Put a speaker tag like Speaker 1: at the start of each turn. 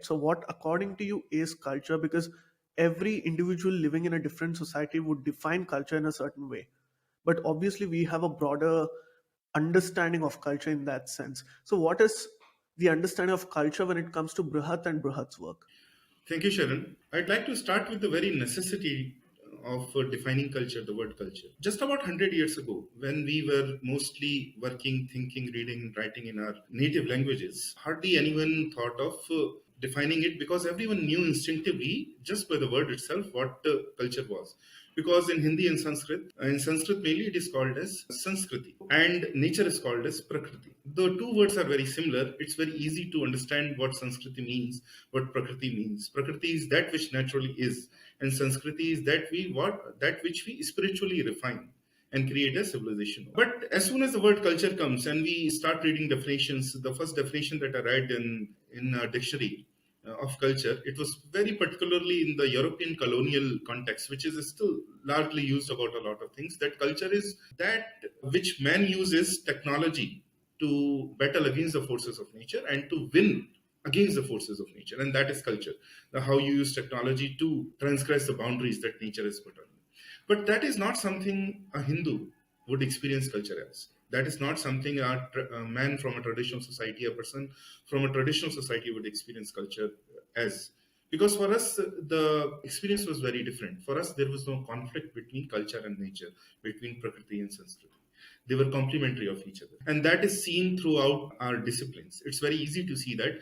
Speaker 1: So, what, according to you, is culture? Because every individual living in a different society would define culture in a certain way. But obviously, we have a broader understanding of culture in that sense. So, what is the understanding of culture when it comes to Brihat and Brihat's work?
Speaker 2: Thank you, Sharon. I'd like to start with the very necessity of defining culture, the word culture. Just about 100 years ago, when we were mostly working, thinking, reading, writing in our native languages, hardly anyone thought of defining it because everyone knew instinctively, just by the word itself, what culture was. Because in Sanskrit mainly it is called as Sanskriti, and nature is called as Prakriti. The two words are very similar. It's very easy to understand what Sanskriti means, what Prakriti means. Prakriti is that which naturally is, and Sanskriti is that which we spiritually refine and create a civilization. But as soon as the word culture comes and we start reading definitions, the first definition that I read in a dictionary of culture, it was very particularly in the European colonial context, which is still largely used about a lot of things. That culture is that which man uses technology to battle against the forces of nature and to win against the forces of nature, and that is culture. How you use technology to transgress the boundaries that nature has put on you. But that is not something a Hindu would experience culture as. That is not something a man from a traditional society, a person from a traditional society would experience culture as. Because for us, the experience was very different. For us, there was no conflict between culture and nature, between Prakriti and Sanskriti. They were complementary of each other. And that is seen throughout our disciplines. It's very easy to see that